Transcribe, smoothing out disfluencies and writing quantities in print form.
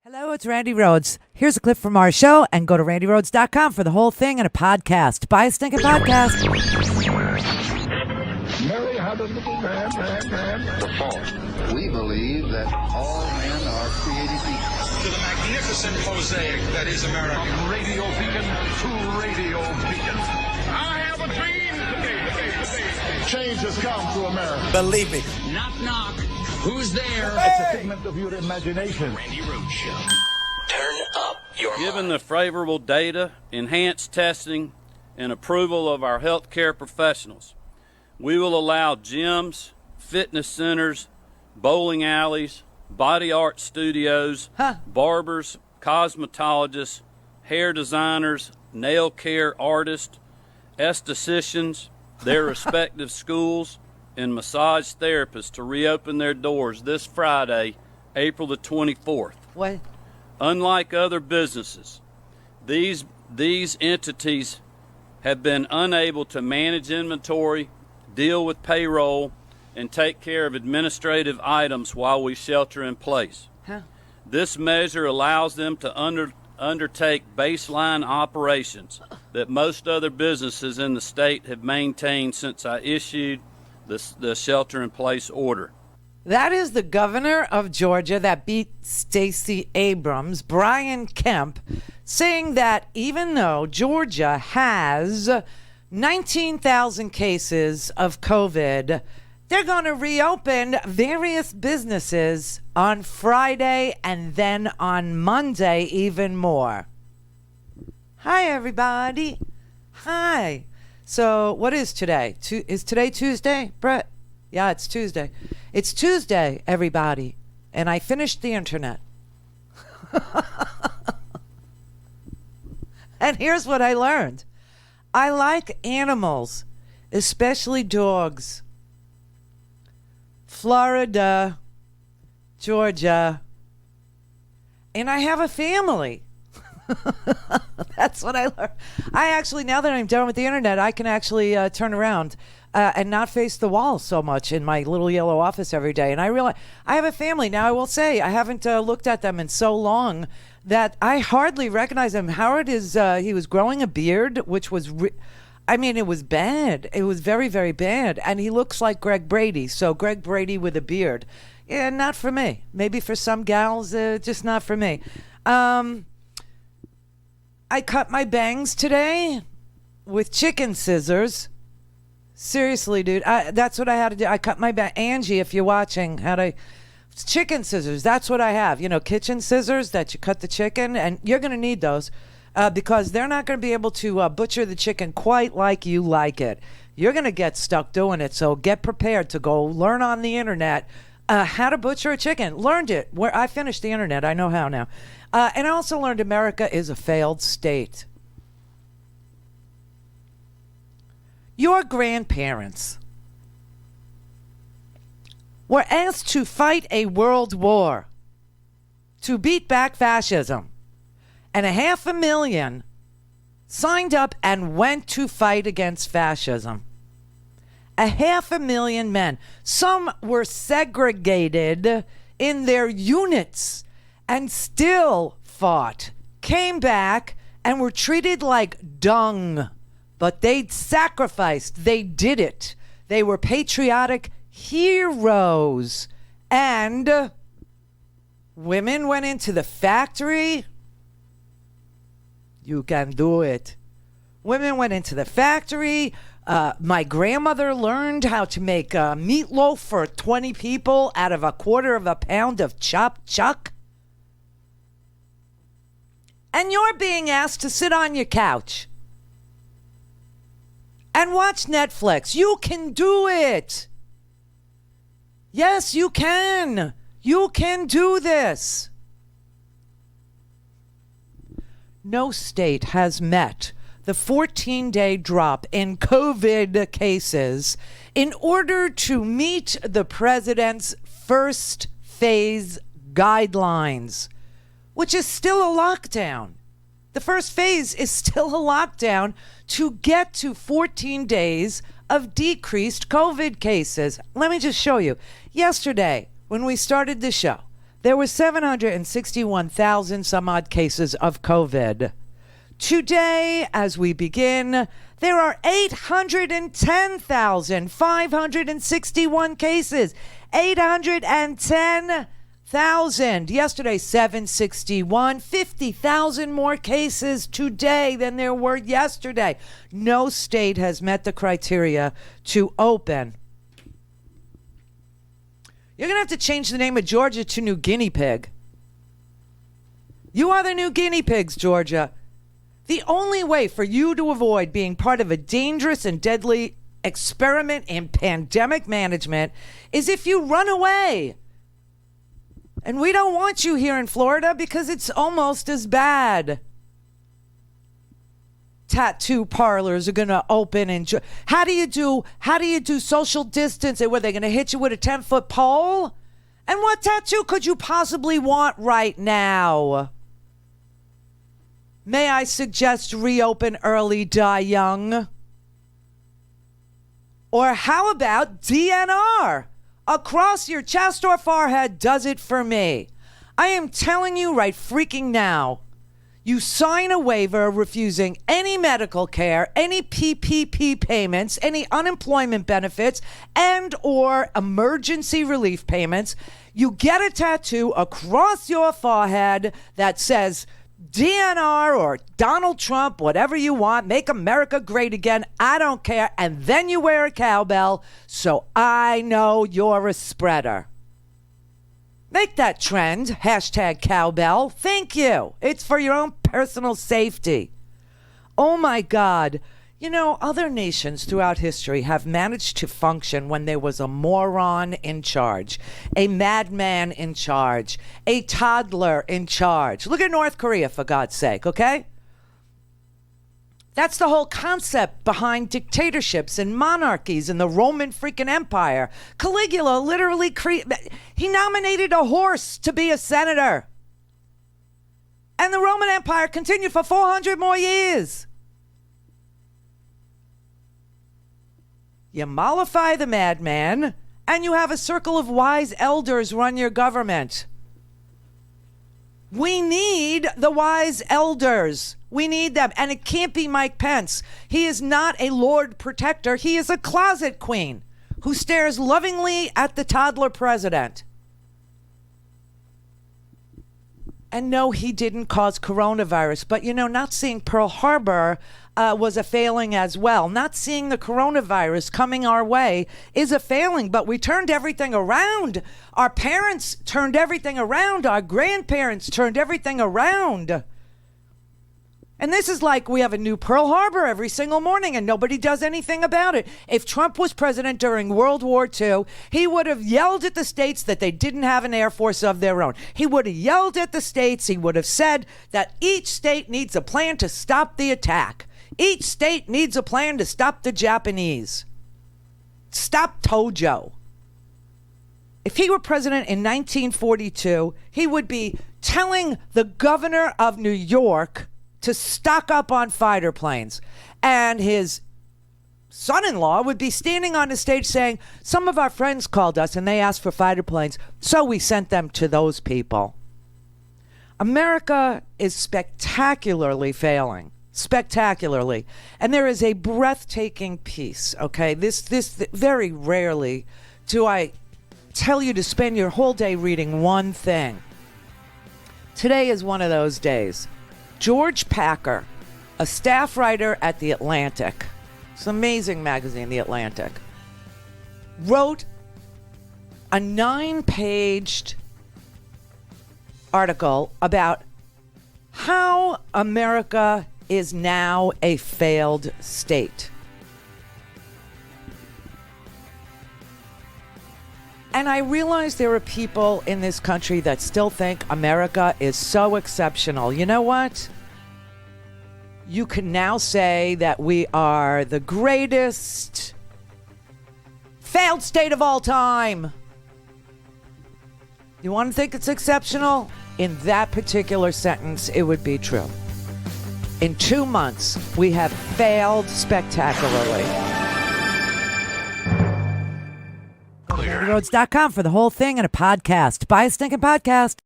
Hello, it's Randi Rhodes. Here's a clip from our show, and go to randyrhodes.com for the whole thing and a podcast. Buy a stinking podcast. Mary had a little man. The fall. We believe that all men are created equal. To the magnificent mosaic that is America. From radio beacon to radio beacon. I have a dream today. Change has come to America. Believe me. Knock, knock. Who's there? It's a figment of your imagination. Randi Rhodes Show. Turn up your Given the favorable data, enhanced testing, and approval of our healthcare professionals, we will allow gyms, fitness centers, bowling alleys, body art studios, barbers, cosmetologists, hair designers, nail care artists, estheticians, their respective schools, and massage therapists to reopen their doors this Friday, April the 24th. What? Unlike other businesses, these entities have been unable to manage inventory, deal with payroll, and take care of administrative items while we shelter in place. This measure allows them to undertake baseline operations that most other businesses in the state have maintained since I issued the shelter-in-place order. That is the governor of Georgia that beat Stacey Abrams, Brian Kemp, saying that even though Georgia has 19,000 cases of COVID, they're going to reopen various businesses on Friday and then on Monday even more. Hi, everybody. Hi. So what is today? Is today Tuesday, Brett? Yeah, it's Tuesday. It's Tuesday, everybody. And I finished the internet. And here's what I learned. I like animals, especially dogs. Florida, Georgia. And I have a family. That's what I learned. I actually, now that I'm done with the internet, I can actually turn around and not face the wall so much in my little yellow office every day. And I realize I have a family. Now, I will say I haven't looked at them in so long that I hardly recognize him. Howard he was growing a beard, which was, it was bad. It was very, very bad. And he looks like Greg Brady. So Greg Brady with a beard. Yeah, not for me. Maybe for some gals, just not for me. I cut my bangs today with chicken scissors. Seriously, dude. That's what I had to do. I cut my bang. Angie, if you're watching, chicken scissors. That's what I have. You know, kitchen scissors that you cut the chicken. And you're going to need those because they're not going to be able to butcher the chicken quite like you like it. You're going to get stuck doing it. So get prepared to go learn on the internet how to butcher a chicken. Learned it. I finished the internet. I know how now. And I also learned America is a failed state. Your grandparents were asked to fight a world war to beat back fascism. And 500,000 signed up and went to fight against fascism. 500,000 men. Some were segregated in their units and still fought, came back, and were treated like dung. But they sacrificed. They did it. They were patriotic heroes. And women went into the factory. You can do it. Women went into the factory. My grandmother learned how to make meatloaf for 20 people out of 1/4 pound of chopped chuck. And you're being asked to sit on your couch and watch Netflix. You can do it. Yes, you can. You can do this. No state has met the 14-day drop in COVID cases in order to meet the president's first phase guidelines, which is still a lockdown. The first phase is still a lockdown to get to 14 days of decreased COVID cases. Let me just show you. Yesterday, when we started the show, there were 761,000 some odd cases of COVID. Today, as we begin, there are 810,561 cases. 810,000. Yesterday, 761. 50,000 more cases today than there were yesterday. No state has met the criteria to open. You're going to have to change the name of Georgia to New Guinea Pig. You are the new guinea pigs, Georgia. The only way for you to avoid being part of a dangerous and deadly experiment in pandemic management is if you run away. And we don't want you here in Florida because it's almost as bad. Tattoo parlors are going to open and how do you do social distancing? Were they going to hit you with a 10-foot pole? And what tattoo could you possibly want right now? May I suggest reopen early, die young? Or how about DNR? Across your chest or forehead does it for me. I am telling you right freaking now. You sign a waiver refusing any medical care, any PPP payments, any unemployment benefits, and or emergency relief payments. You get a tattoo across your forehead that says DNR or Donald Trump, whatever you want, make America great again, I don't care. And then you wear a cowbell so I know you're a spreader. Make that trend, hashtag cowbell. Thank you. It's for your own personal safety. Oh my God. You know, other nations throughout history have managed to function when there was a moron in charge, a madman in charge, a toddler in charge. Look at North Korea, for God's sake, okay? That's the whole concept behind dictatorships and monarchies in the Roman freaking Empire. Caligula literally he nominated a horse to be a senator. And the Roman Empire continued for 400 more years. You mollify the madman, and you have a circle of wise elders run your government. We need the wise elders. We need them. And it can't be Mike Pence. He is not a Lord Protector. He is a closet queen who stares lovingly at the toddler president. And no, he didn't cause coronavirus. But, you know, not seeing Pearl Harbor was a failing as well. Not seeing the coronavirus coming our way is a failing, but we turned everything around. Our parents turned everything around. Our grandparents turned everything around. And this is like we have a new Pearl Harbor every single morning and nobody does anything about it. If Trump was president during World War II, he would have yelled at the states that they didn't have an air force of their own. He would have yelled at the states. He would have said that each state needs a plan to stop the attack. Each state needs a plan to stop the Japanese. Stop Tojo. If he were president in 1942, he would be telling the governor of New York to stock up on fighter planes. And his son-in-law would be standing on the stage saying, some of our friends called us and they asked for fighter planes, so we sent them to those people. America is spectacularly failing. Spectacularly. And there is a breathtaking piece, okay? This very rarely do I tell you to spend your whole day reading one thing. Today is one of those days. George Packer, a staff writer at The Atlantic, it's an amazing magazine, The Atlantic, wrote a 9-page article about how America is now a failed state. And I realize there are people in this country that still think America is so exceptional. You know what? You can now say that we are the greatest failed state of all time. You want to think it's exceptional? In that particular sentence, it would be true. In 2 months, we have failed spectacularly. Clear. RandiRhodes.com for the whole thing and a podcast. Buy a stinking podcast.